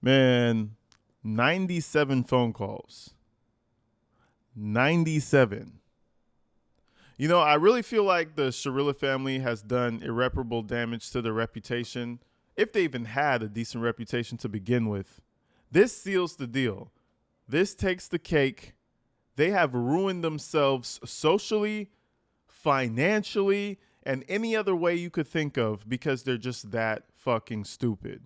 Man, 97 phone calls. 97. I really feel like the Shirilla family has done irreparable damage to their reputation, if they even had a decent reputation to begin with. This seals the deal. This takes the cake. They have ruined themselves socially, financially, and any other way you could think of because they're just that fucking stupid.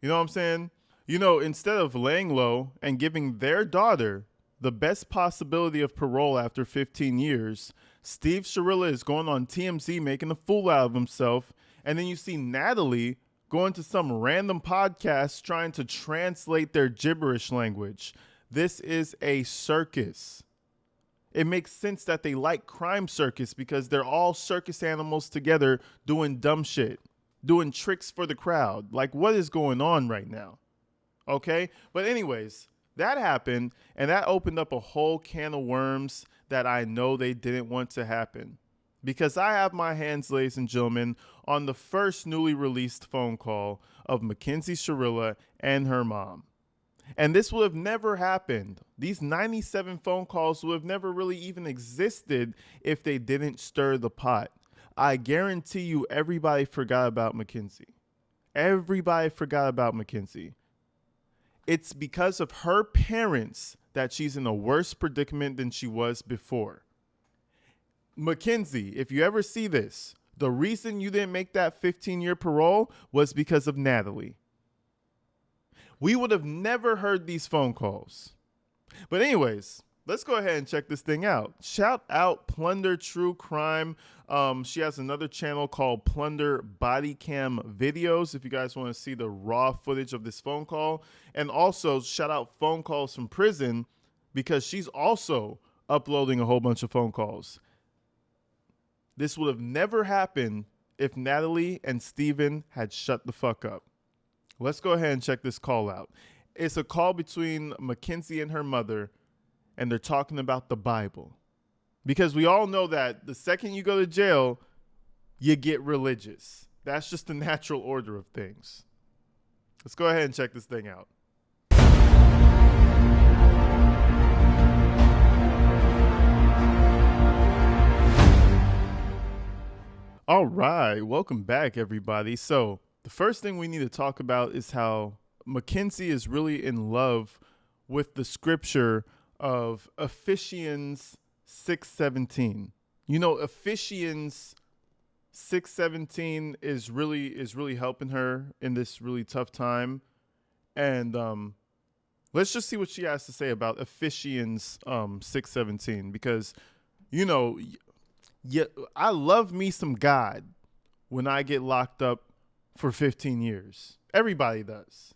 You know what I'm saying? Instead of laying low and giving their daughter the best possibility of parole after 15 years, Steve Shirilla is going on TMZ making a fool out of himself. And then you see Natalie going to some random podcast trying to translate their gibberish language. This is a circus. It makes sense that they like Crime Circus because they're all circus animals together doing dumb shit, doing tricks for the crowd. Like, what is going on right now? Okay? But anyways, that happened, and that opened up a whole can of worms that I know they didn't want to happen. Because I have my hands, ladies and gentlemen, on the first newly released phone call of Mackenzie Shirilla and her mom. And this would have never happened. These 97 phone calls would have never really even existed if they didn't stir the pot. I guarantee you everybody forgot about Mackenzie. Everybody forgot about Mackenzie. It's because of her parents that she's in a worse predicament than she was before. Mackenzie, if you ever see this, the reason you didn't make that 15-year parole was because of Natalie. We would have never heard these phone calls. But anyways, let's go ahead and check this thing out. Shout out Plunder True Crime. She has another channel called Plunder Body Cam Videos if you guys want to see the raw footage of this phone call. And also shout out Phone Calls from Prison because she's also uploading a whole bunch of phone calls. This would have never happened if Natalie and Steven had shut the fuck up. Let's go ahead and check this call out. It's a call between Mackenzie and her mother, and they're talking about the Bible. Because we all know that the second you go to jail, you get religious. That's just the natural order of things. Let's go ahead and check this thing out. All right, welcome back, everybody. So the first thing we need to talk about is how Mackenzie is really in love with the scripture of Ephesians 6:17. Ephesians 6:17 is really helping her in this really tough time. And let's just see what she has to say about Ephesians 6:17 because I love me some God when I get locked up for 15 years. Everybody does.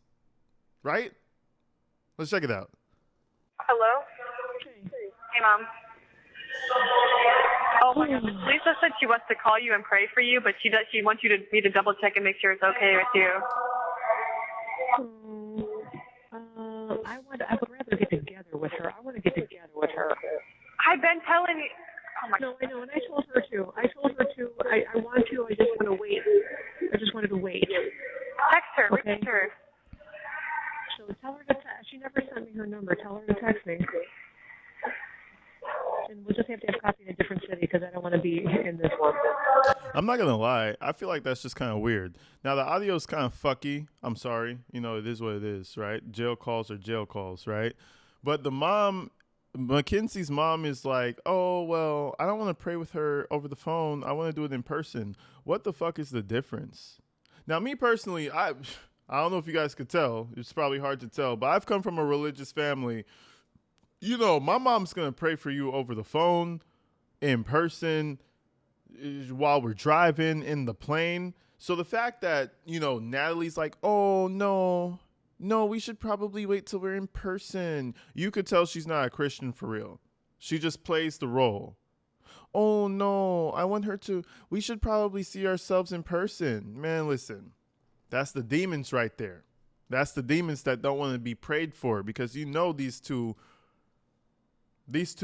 Right? Let's check it out. Hello? Hey, Mom. Oh, my God. Lisa said she wants to call you and pray for you, but she wants me to double check and make sure it's okay with you. I would rather get together with her. I want to get together with her. I've been telling you. Oh, my God. No, I know, and I told her to. I want to. I just want to wait. I just wanted to wait. Text her. Okay. Reach her. So tell her to text. She never sent me her number. Tell her to text me. And we'll just have to have coffee in a different city because I don't want to be in this one. I'm not going to lie. I feel like that's just kind of weird. Now, the audio is kind of fucky. I'm sorry. It is what it is, right? Jail calls are jail calls, right? But the mom, Mackenzie's mom is like, oh, well, I don't want to pray with her over the phone. I want to do it in person. What the fuck is the difference? Now, me personally, I don't know if you guys could tell. It's probably hard to tell, but I've come from a religious family. My mom's going to pray for you over the phone, in person, while we're driving in the plane. So the fact that, Natalie's like, oh, no, we should probably wait till we're in person. You could tell she's not a Christian for real. She just plays the role. Oh, no, we should probably see ourselves in person. Man, listen, that's the demons right there. That's the demons that don't want to be prayed for because these two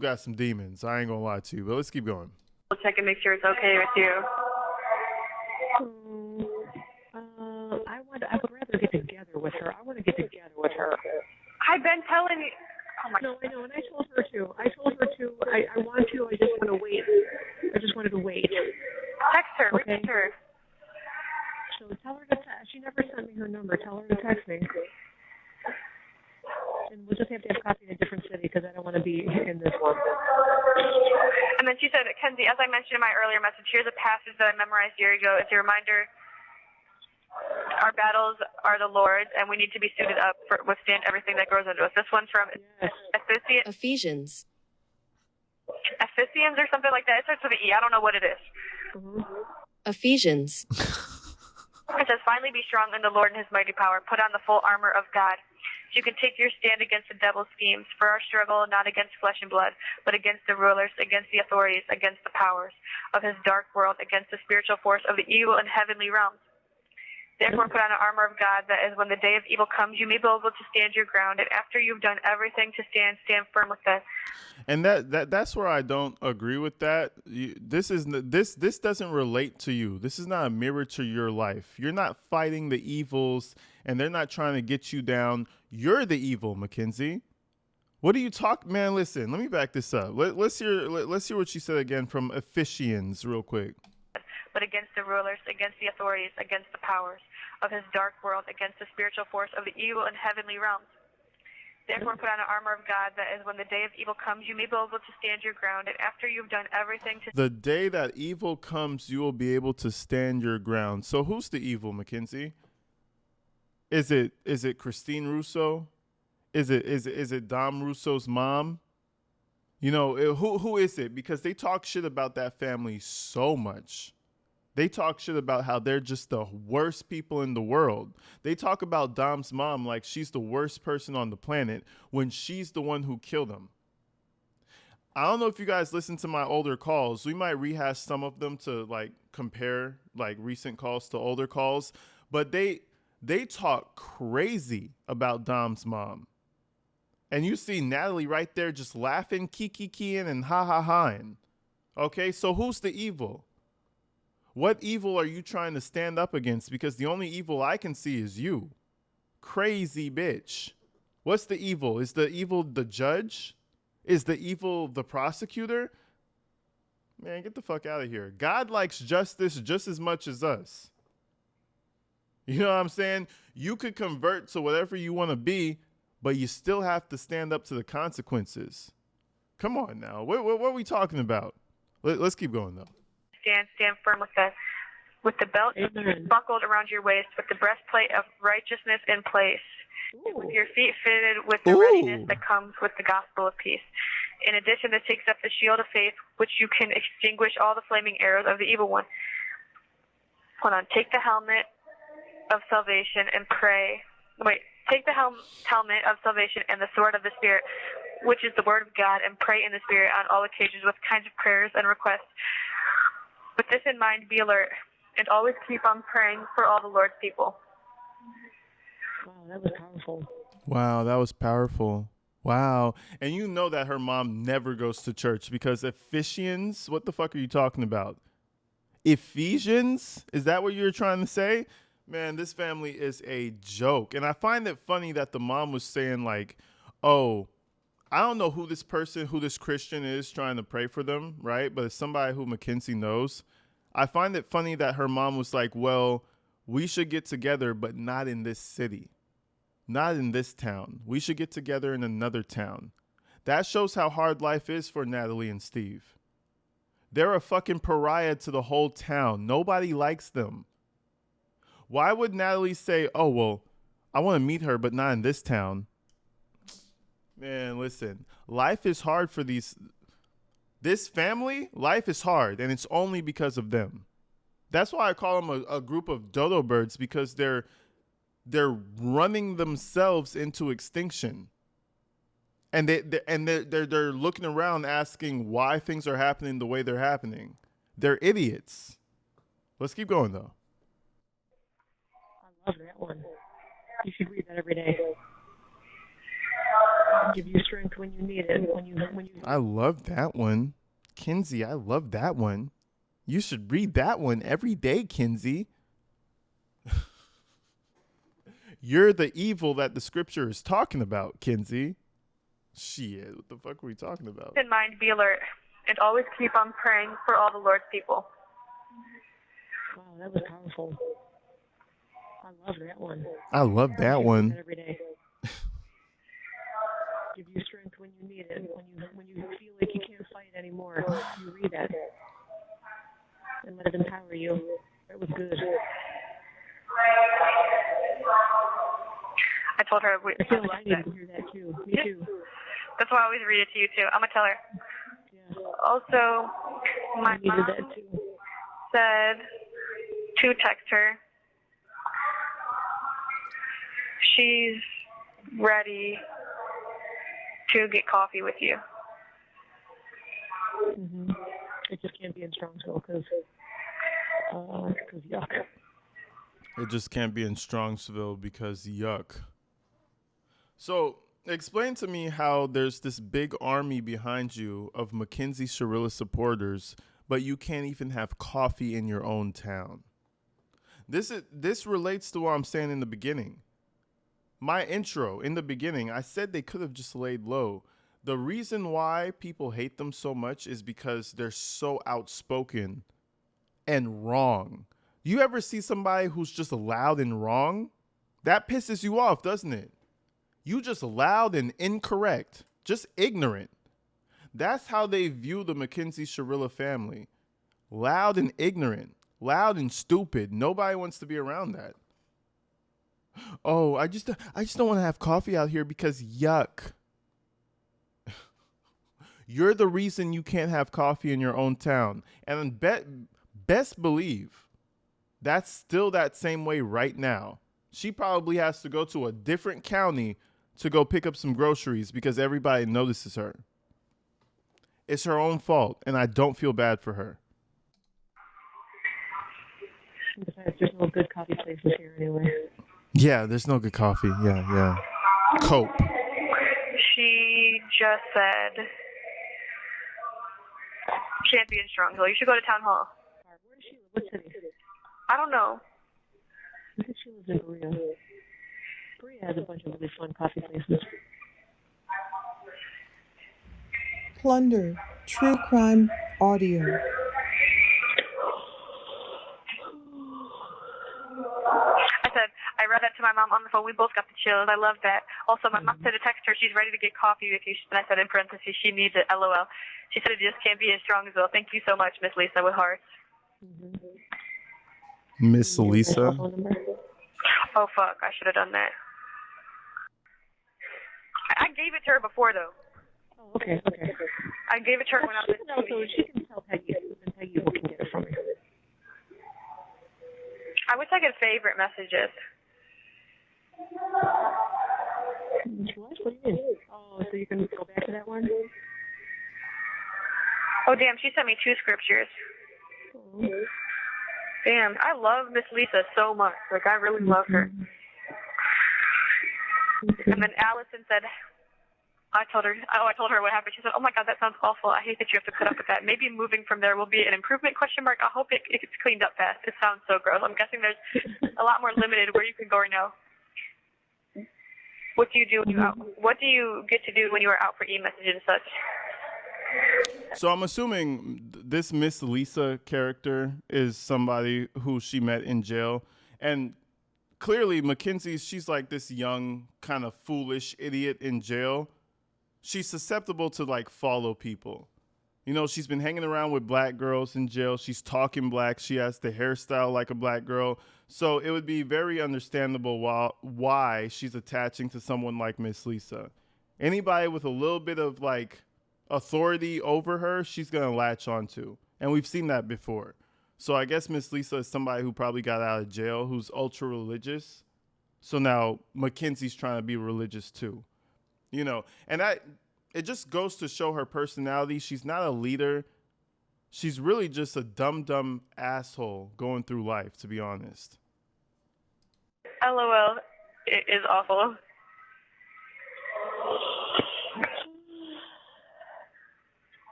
got some demons. I ain't gonna lie to you, but let's keep going. We'll check and make sure it's okay with you. I would rather get together with her. I want to get together with her. I've been telling you. Oh my. No, I know, and I told her to. I want to. I just want to wait. I just wanted to wait. Text her. Okay. Reach her. So tell her to text. She never sent me her number. Tell her to text me. And we'll just have to have coffee in a different city because I don't want to be in this one. And then she said, Kenzie, as I mentioned in my earlier message, here's a passage that I memorized a year ago. It's a reminder our battles are the Lord's, and we need to be suited up for withstand everything that grows into us. This one's from Ephesians. Ephesians or something like that. It starts with an E. I don't know what it is. Mm-hmm. Ephesians. It says, finally be strong in the Lord and his mighty power. Put on the full armor of God. So you can take your stand against the devil's schemes. For our struggle, not against flesh and blood, but against the rulers, against the authorities, against the powers of his dark world, against the spiritual force of the evil in heavenly realms. Therefore, put on the armor of God, that is, when the day of evil comes, you may be able to stand your ground. And after you've done everything to stand firm with that. And that's where I don't agree with that. This doesn't relate to you. This is not a mirror to your life. You're not fighting the evils, and they're not trying to get you down. You're the evil, Mackenzie. What do you talk, man? Listen, let me back this up. Let's hear what she said again from Ephesians, real quick. But against the rulers, against the authorities, against the powers of his dark world, against the spiritual force of the evil in heavenly realms. Therefore, put on the armor of God, that is, when the day of evil comes, you may be able to stand your ground. And after you've done everything to... The day that evil comes, you will be able to stand your ground. So who's the evil, Mackenzie? Is it Christine Russo? Is it Dom Russo's mom? You know, who is it? Because they talk shit about that family so much. They talk shit about how they're just the worst people in the world. They talk about Dom's mom like she's the worst person on the planet when she's the one who killed him. I don't know if you guys listen to my older calls. We might rehash some of them to like compare like recent calls to older calls, but they talk crazy about Dom's mom. And you see Natalie right there just laughing, kiki-kiing, and ha-ha-haing. Okay, so who's the evil? What evil are you trying to stand up against? Because the only evil I can see is you. Crazy bitch. What's the evil? Is the evil the judge? Is the evil the prosecutor? Man, get the fuck out of here. God likes justice just as much as us. You know what I'm saying? You could convert to whatever you want to be, but you still have to stand up to the consequences. Come on now. What are we talking about? Let's keep going, though. Stand firm with the belt buckled around your waist, with the breastplate of righteousness in place, with your feet fitted with the readiness that comes with the gospel of peace. In addition, this takes up the shield of faith, which you can extinguish all the flaming arrows of the evil one. Hold on. Take the helmet of salvation and pray. Take the helmet of salvation and the sword of the Spirit, which is the word of God, and pray in the Spirit on all occasions with kinds of prayers and requests. With this in mind, be alert, and always keep on praying for all the Lord's people. Wow, that was powerful. Wow, that was powerful. Wow. And you know that her mom never goes to church because Ephesians, what the fuck are you talking about? Ephesians? Is that what you're trying to say? Man, this family is a joke. And I find it funny that the mom was saying like, oh, I don't know who this Christian is trying to pray for them, right? But it's somebody who Mackenzie knows. I find it funny that her mom was like, well, we should get together, but not in this city. Not in this town. We should get together in another town. That shows how hard life is for Natalie and Steve. They're a fucking pariah to the whole town. Nobody likes them. Why would Natalie say, oh, well, I want to meet her, but not in this town? Man, listen, life is hard for this family. Life is hard, and it's only because of them. That's why I call them a group of dodo birds, because they're running themselves into extinction. And they're looking around asking why things are happening the way they're happening. They're idiots. Let's keep going, though. I love that one. You should read that every day. Give you strength when you need it. When you. I love that one. Kinsey, I love that one. You should read that one every day, Kinsey. You're the evil that the scripture is talking about, Kenzie. Shit, what the fuck were we talking about? In mind, be alert, and always keep on praying for all the Lord's people. Wow, that was powerful. I love that one. I love that That one. every day. Give you strength when you need it. When you feel like you can't fight anymore, you read it and let it empower you. That was good. I told her. I feel like I need to hear that too. Me too. That's why I always read it to you too. I'm gonna tell her. Yeah. Also, my I needed mom that too. said to text her. She's ready to get coffee with you. Mm-hmm. It just can't be in Strongsville because yuck. It just can't be in Strongsville because yuck. So, explain to me how there's this big army behind you of Mackenzie Shirilla supporters, but you can't even have coffee in your own town. This relates to what I'm saying in the beginning. My intro in the beginning, I said they could have just laid low. The reason why people hate them so much is because they're so outspoken and wrong. You ever see somebody who's just loud and wrong? That pisses you off, doesn't it? You just loud and incorrect, just ignorant. That's how they view the Mackenzie Shirilla family. Loud and ignorant, loud and stupid. Nobody wants to be around that. Oh, I just don't want to have coffee out here because yuck. You're the reason you can't have coffee in your own town. And best believe that's still that same way right now. She probably has to go to a different county to go pick up some groceries because everybody notices her. It's her own fault, and I don't feel bad for her. Besides, there's no good coffee places here anyway. Yeah, there's no good coffee. Yeah. Cope. She just said can't be in Strongsville. You should go to town hall. Where does she live? What city? I don't know. I think she lives in Korea. Korea has a bunch of really fun coffee places. Plunder, True Crime Audio. I said, I read that to my mom on the phone. We both got the chills. I love that. Also, my mom said to text her she's ready to get coffee with you. And I said in parentheses, she needs it, LOL. She said it just can't be in Strongsville. Thank you so much, Miss Lisa, with hearts. Miss Lisa. Oh, fuck. I should have done that. I gave it to her before, though. Oh, okay. I gave it to her when I was No, so she can tell Peggy, and Peggy can get it from her. I wish I could favorite messages. What? What do you mean? Oh, so you can go back to that one? Oh, damn. She sent me 2 scriptures. Oh. Damn. I love Miss Lisa so much. Like, I really love her. And then Allison said, I told her what happened. She said, oh my God, that sounds awful. I hate that you have to put up with that. Maybe moving from there will be an improvement, ? I hope it gets cleaned up fast. It sounds so gross. I'm guessing there's a lot more limited where you can go right now. What do you do when you out? What do you get to do when you are out for e-messages and such? So I'm assuming this Miss Lisa character is somebody who she met in jail. And clearly Mackenzie, she's like this young, kind of foolish idiot in jail. She's susceptible to like follow people. You know, she's been hanging around with black girls in jail. She's talking black. She has the hairstyle like a black girl. So it would be very understandable why she's attaching to someone like Miss Lisa. Anybody with a little bit of like authority over her, she's going to latch onto. And we've seen that before. So I guess Miss Lisa is somebody who probably got out of jail, who's ultra religious. So now Mackenzie's trying to be religious too. You know, and it just goes to show her personality. She's not a leader. She's really just a dumb asshole going through life, to be honest. LOL. It is awful.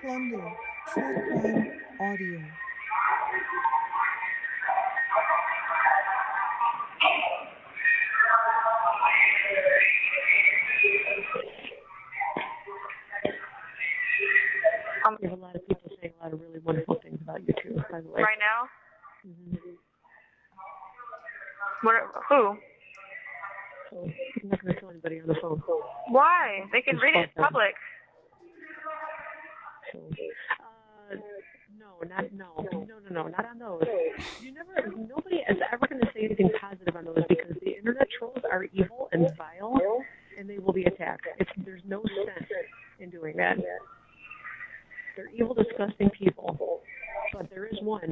Plunder, True Crime Audio. by the way. Right now? Mm-hmm. Who? So I'm not going to tell anybody on the phone. Why? They can read it in public. So, no, not on those. Nobody is ever going to say anything positive on those because the internet trolls are evil and vile, and they will be attacked. There's no sense in doing that. They're evil, disgusting people. But there is one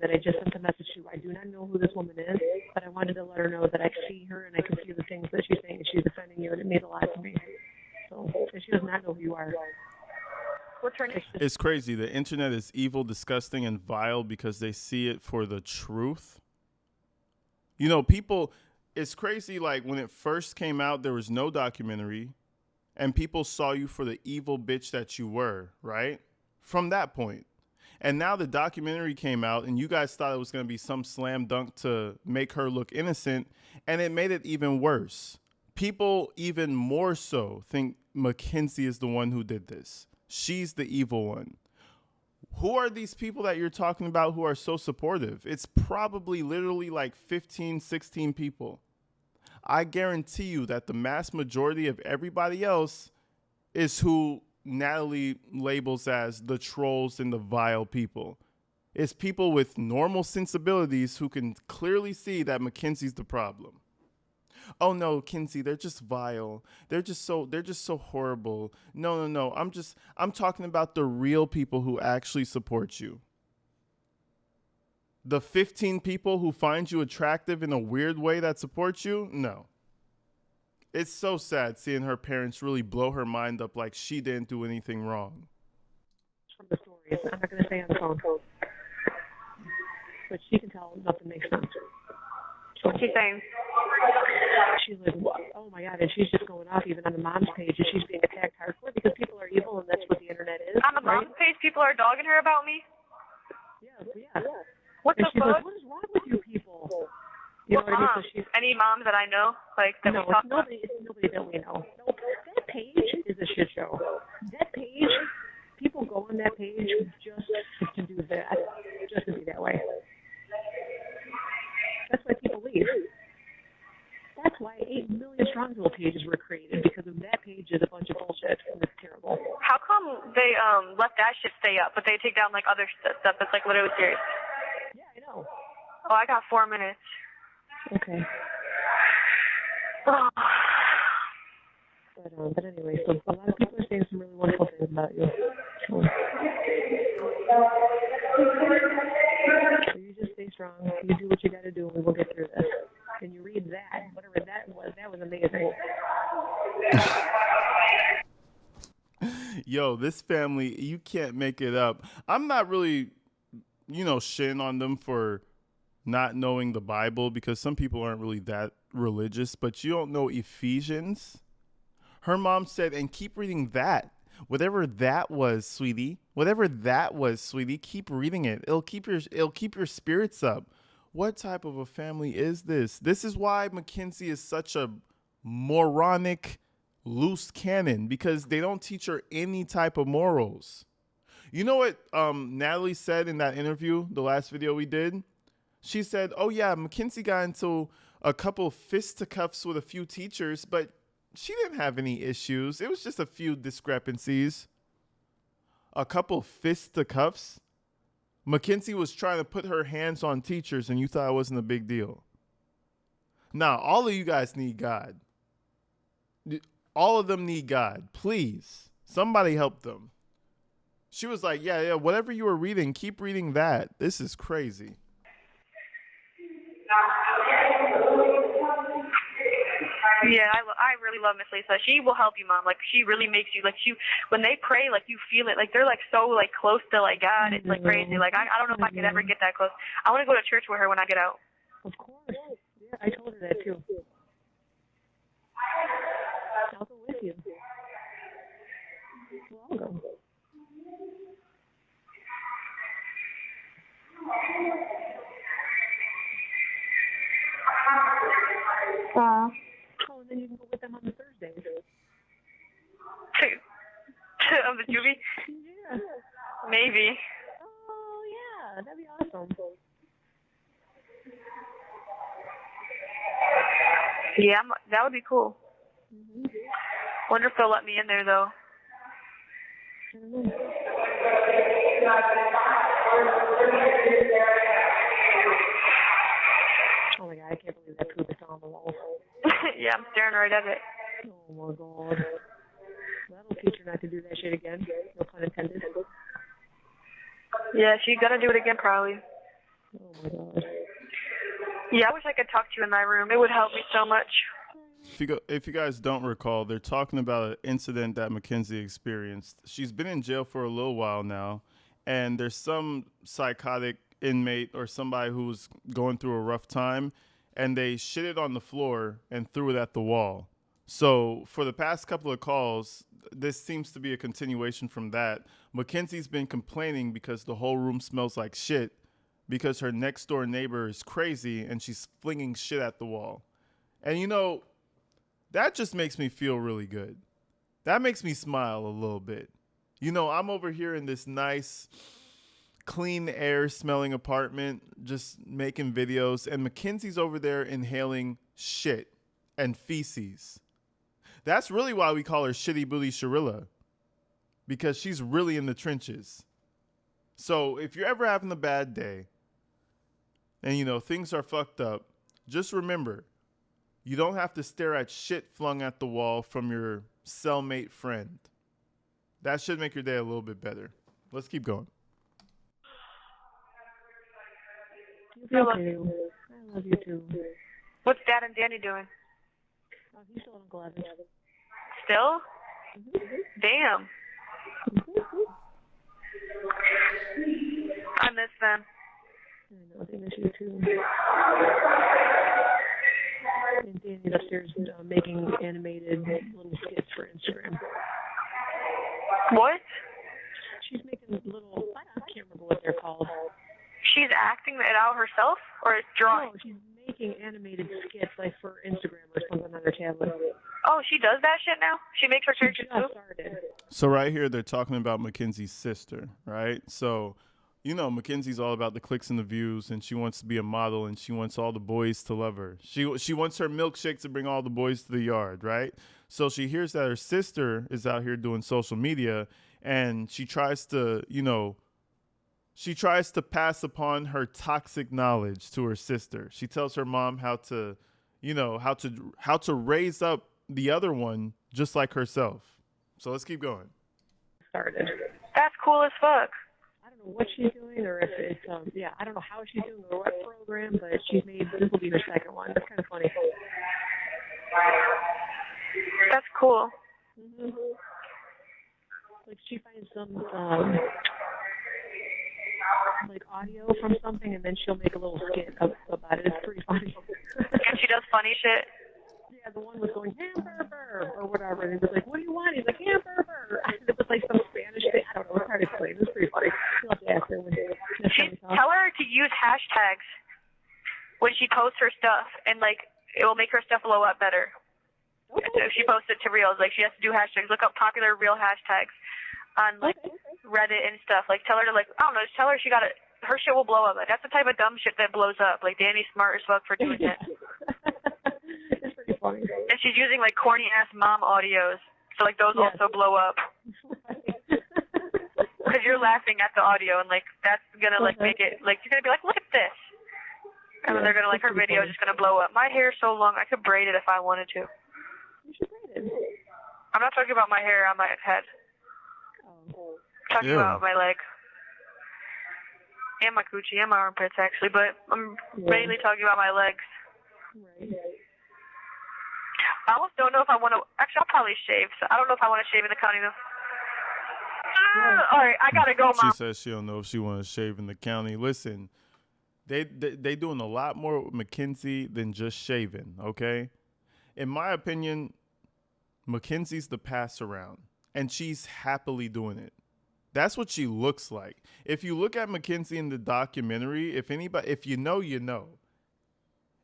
that I just sent a message to. I do not know who this woman is, but I wanted to let her know that I see her and I can see the things that she's saying, and she's defending you, and it means a lot to me. So, and she does not know who you are. What's her name? It's crazy. The internet is evil, disgusting, and vile because they see it for the truth. You know, people, it's crazy. Like when it first came out, there was no documentary and people saw you for the evil bitch that you were, right? From that point. And now the documentary came out and you guys thought it was going to be some slam dunk to make her look innocent. And it made it even worse. People even more so think Mackenzie is the one who did this. She's the evil one. Who are these people that you're talking about who are so supportive? It's probably literally like 15, 16 people. I guarantee you that the mass majority of everybody else is who Natalie labels as the trolls and the vile people. It's people with normal sensibilities who can clearly see that Mackenzie's the problem. Oh no, Kinsey, they're just vile. They're just so horrible. No. I'm talking about the real people who actually support you. The 15 people who find you attractive in a weird way that support you? No. It's so sad seeing her parents really blow her mind up like she didn't do anything wrong. From the stories, I'm not going to say on the phone, but she can tell nothing makes sense. What's she saying? She's like, oh my God, and she's just going off even on the mom's page, and she's being attacked hardcore because people are evil, and that's what the internet is. On the mom's page, people are dogging her about me? Yeah. What and the she's fuck? like, what is wrong with you people? You know what what I mom? mean? So Any moms that I know? Like, that no, we talk nobody that we know. Nope. That page is a shit show. That page, people go on that page just to do that, just to be that way. That's why people leave. That's why 8 million Stronghold pages were created, because of that page is a bunch of bullshit, and it's terrible. How come they let that shit stay up, but they take down like other stuff that's like literally serious? Yeah, I know. Oh, I got 4 minutes. Okay. Oh. But anyway, so a lot of people are saying some really wonderful things about you. So you just stay strong. You do what you got to do, and we will get through this. And you read that, whatever that was amazing. Yo, this family, you can't make it up. I'm not really, shitting on them for not knowing the Bible because some people aren't really that religious, but you don't know Ephesians. Her mom said, and keep reading that. Whatever that was, sweetie. Keep reading it. It'll keep your spirits up. What type of a family is this? This is why Mackenzie is such a moronic, loose cannon, because they don't teach her any type of morals. You know what Natalie said in that interview, the last video we did? She said, oh yeah, Mackenzie got into a couple fisticuffs with a few teachers, but she didn't have any issues. It was just a few discrepancies. A couple fisticuffs? Mackenzie was trying to put her hands on teachers and you thought it wasn't a big deal. Now, all of you guys need God. All of them need God. Please, somebody help them. She was like, yeah, whatever you were reading, keep reading that. This is crazy. Yeah, I really love Miss Lisa. She will help you, Mom. Like, she really makes you, like, when they pray, like, you feel it. Like, they're, like, so, like, close to, like, God. It's, like, crazy. Like, I don't know if I could ever get that close. I want to go to church with her when I get out. Of course. Yeah, I told her that, too. I'll go with you. Well, I'll go. Oh, and then you can go with them on the Thursdays. Of the juvie? Yeah. Maybe. Oh, yeah. awesome. Yeah, that would be cool. Mm-hmm. Wonder if they'll let me in there though. Oh my god, I can't believe that poop is on the wall. Yeah, I'm staring right at it. Oh my god. That'll teach her not to do that shit again. No pun intended. Yeah, she's gonna do it again probably. Oh my god. Yeah, I wish I could talk to you in my room. It would help me so much. If you guys don't recall, they're talking about an incident that Mackenzie experienced. She's been in jail for a little while now, and there's some psychotic inmate or somebody who's going through a rough time, and they shit it on the floor and threw it at the wall. So for the past couple of calls, this seems to be a continuation from that. Mackenzie's been complaining because the whole room smells like shit because her next door neighbor is crazy and she's flinging shit at the wall. And you know, that just makes me feel really good. That makes me smile a little bit. You know, I'm over here in this nice, clean air smelling apartment, just making videos, and Mackenzie's over there inhaling shit and feces. That's really why we call her Shitty Booty Shirilla, because she's really in the trenches. So if you're ever having a bad day and, you know, things are fucked up, just remember, you don't have to stare at shit flung at the wall from your cellmate friend. That should make your day a little bit better. Let's keep going. I love you too. What's Dad and Danny doing? Oh, he's still on Glavin. Still? Damn. I miss them. I know, they miss you too. And Danny's upstairs making animated little skits for Instagram. What? She's making little, I can't remember what they're called. She's acting it out herself or drawing? No, she's making animated skits like for Instagram or something on her tablet. Oh, she does that shit now? She makes her characters too? Started. So right here, they're talking about Mackenzie's sister, right? So, you know, Mackenzie's all about the clicks and the views, and she wants to be a model, and she wants all the boys to love her. She wants her milkshake to bring all the boys to the yard, right? So she hears that her sister is out here doing social media, and she tries to, you know, she tries to pass upon her toxic knowledge to her sister. She tells her mom how to, you know, how to raise up the other one just like herself. So let's keep going. Started. That's cool as fuck. I don't know what she's doing or if it's, I don't know how she's doing or what program, but she's made, this will be her second one. That's kind of funny. That's cool. Mm-hmm. Like she finds some, like audio from something, and then she'll make a little skit about it. It's pretty funny. And she does funny shit. Yeah, the one was going hamburger or whatever, and it was like, "What do you want?" He's like, "Hamburger." And it was like some Spanish thing. I don't know. It's hard to explain. It was pretty funny. You'll have to ask her when Tell her to use hashtags when she posts her stuff, and like it will make her stuff blow up better. Okay. If she posts it to reels, like she has to do hashtags. Look up popular reel hashtags on like Reddit and stuff. Like tell her to like I don't know. Just tell her she got it. Her shit will blow up. Like, that's the type of dumb shit that blows up. Like Danny's smart as fuck for doing it. It's pretty funny. And she's using like corny ass mom audios, so like those also blow up. Because you're laughing at the audio, and like that's gonna like make it like you're gonna be like, look at this, and then they're gonna like her video is just gonna blow up. My hair is so long I could braid it if I wanted to. You should braid it. I'm not talking about my hair on my head. Oh. Talking about my leg. And my coochie and my armpits, actually, but I'm mainly talking about my legs. Right. I almost don't know if I want to. Actually, I'll probably shave. So I don't know if I want to shave in the county, though. All right, I gotta go, Mom. She says she don't know if she want to shave in the county. Listen, they doing a lot more with Mackenzie than just shaving, okay? In my opinion, Mackenzie's the pass around, and she's happily doing it. That's what she looks like. If you look at Mackenzie in the documentary, if you know, you know.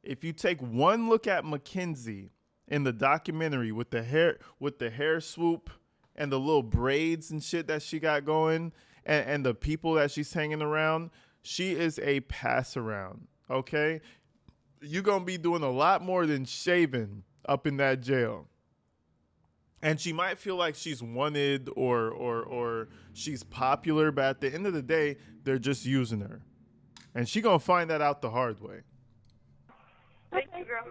If you take one look at Mackenzie in the documentary with the hair swoop and the little braids and shit that she got going and the people that she's hanging around, She is a pass around, okay? You're going to be doing a lot more than shaving up in that jail. And she might feel like she's wanted or she's popular, but at the end of the day, they're just using her. And she going to find that out the hard way. Thank you, girl.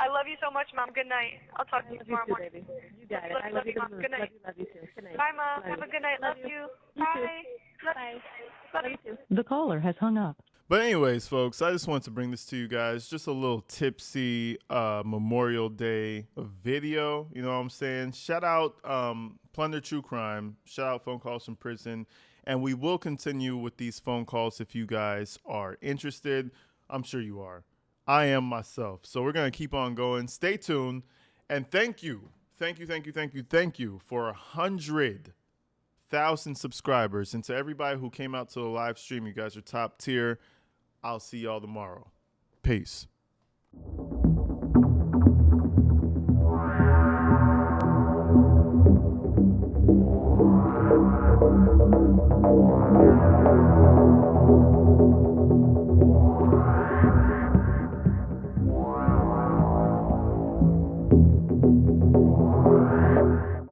I love you so much, Mom. Good night. I'll talk to you tomorrow morning. Baby. You got it. Love I you, love you, Mom. Good night. Love you too. Good night. Bye, Mom. Love Have you. a good night. Love you. You Bye. too. Bye. Love you too. The caller has hung up. But anyways, folks, I just wanted to bring this to you guys. Just a little tipsy Memorial Day video. You know what I'm saying? Shout out Plunder True Crime. Shout out Phone Calls from Prison. And we will continue with these phone calls if you guys are interested. I'm sure you are. I am myself. So we're going to keep on going. Stay tuned. And thank you. Thank you for 100,000 subscribers. And to everybody who came out to the live stream, you guys are top tier. I'll see y'all tomorrow. Peace.